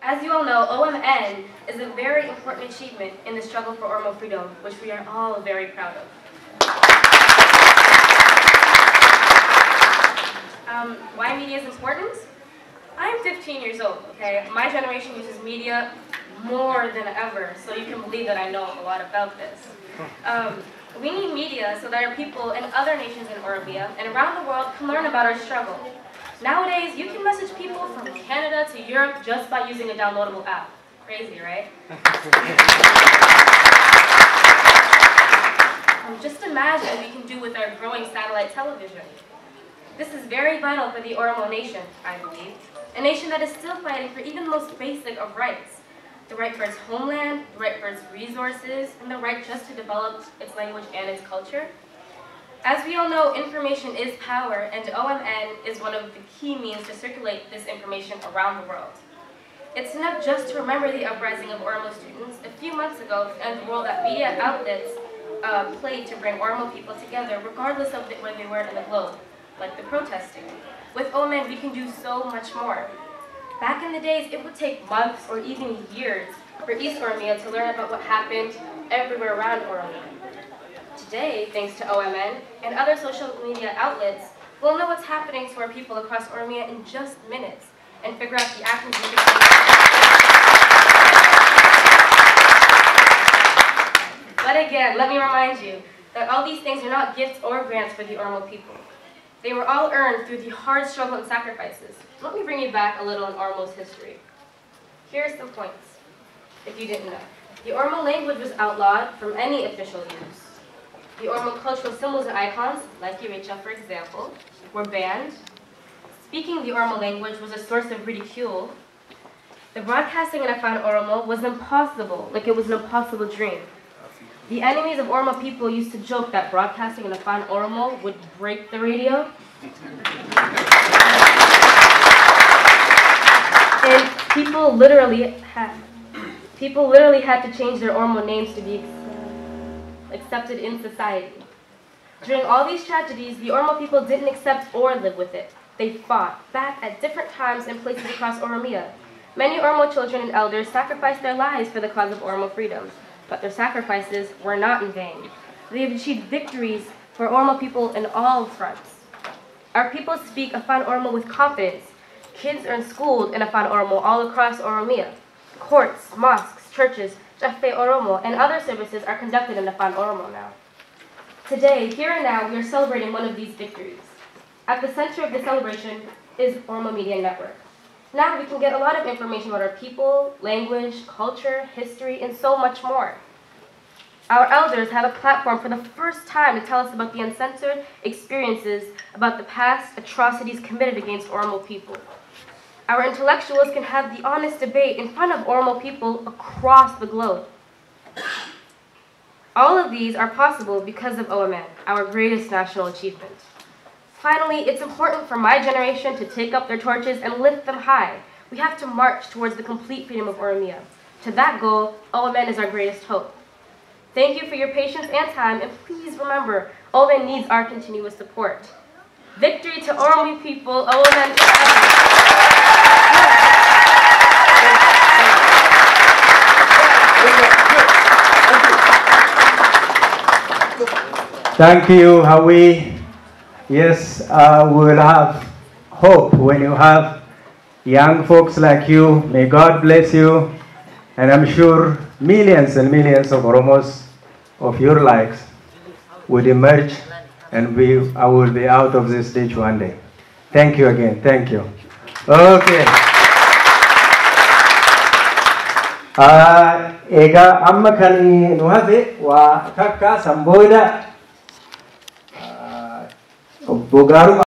As you all know, OMN is a very important achievement in the struggle for Oromo freedom, which we are all very proud of. Why media is important? I'm 15 years old, okay? My generation uses media more than ever, so you can believe that I know a lot about this. We need media so that our people in other nations in Oromia and around the world can learn about our struggle. Nowadays, you can message people from Canada to Europe just by using a downloadable app. Crazy, right? Just imagine what we can do with our growing satellite television. This is very vital for the Oromo nation, I believe. A nation that is still fighting for even the most basic of rights. The right for its homeland, the right for its resources, and the right just to develop its language and its culture. As we all know, information is power, and OMN is one of the key means to circulate this information around the world. It's enough just to remember the uprising of Oromo students a few months ago and the role that media outlets played to bring Oromo people together, regardless of where they were in the globe, like the protesting. With OMN, we can do so much more. Back in the days, it would take months or even years for East Oromia to learn about what happened everywhere around Oromia. Today, thanks to OMN and other social media outlets, we'll know what's happening to our people across Oromia in just minutes and figure out the actions we can take. But again, let me remind you that all these things are not gifts or grants for the Oromo people. They were all earned through the hard struggle and sacrifices. Let me bring you back a little in Oromo's history. Here are some points, if you didn't know. The Oromo language was outlawed from any official use. The Oromo cultural symbols and icons, like Iricha for example, were banned. Speaking the Oromo language was a source of ridicule. The broadcasting in Afan Oromo was impossible, like it was an impossible dream. The enemies of Oromo people used to joke that broadcasting in Afan Oromo would break the radio. And people literally had to change their Oromo names to be accepted in society. During all these tragedies, the Oromo people didn't accept or live with it. They fought back at different times and places across Oromia. Many Oromo children and elders sacrificed their lives for the cause of Oromo freedom, but their sacrifices were not in vain. They have achieved victories for Oromo people in all fronts. Our people speak Afan Oromo with confidence. Kids are schooled in Afan Oromo all across Oromia. Courts, mosques, churches, Jafe Oromo, and other services are conducted in Afan Oromo now. Today, here and now, we are celebrating one of these victories. At the center of the celebration is Oromo Media Network. Now we can get a lot of information about our people, language, culture, history, and so much more. Our elders have a platform for the first time to tell us about the uncensored experiences about the past atrocities committed against Oromo people. Our intellectuals can have the honest debate in front of Oromo people across the globe. All of these are possible because of OMN, our greatest national achievement. Finally, it's important for my generation to take up their torches and lift them high. We have to march towards the complete freedom of Oromia. To that goal, OMN is our greatest hope. Thank you for your patience and time, and please remember, OMN needs our continuous support. Victory to Oromo people, OMN forever. Thank you, Hawi. Yes, we will have hope when you have young folks like you. May God bless you. And I'm sure millions and millions of Oromos of your likes will emerge, and I will be out of this ditch one day. Thank you again. Thank you. Okay. Ega amma kan nu hafe wa kakka samboida bogaru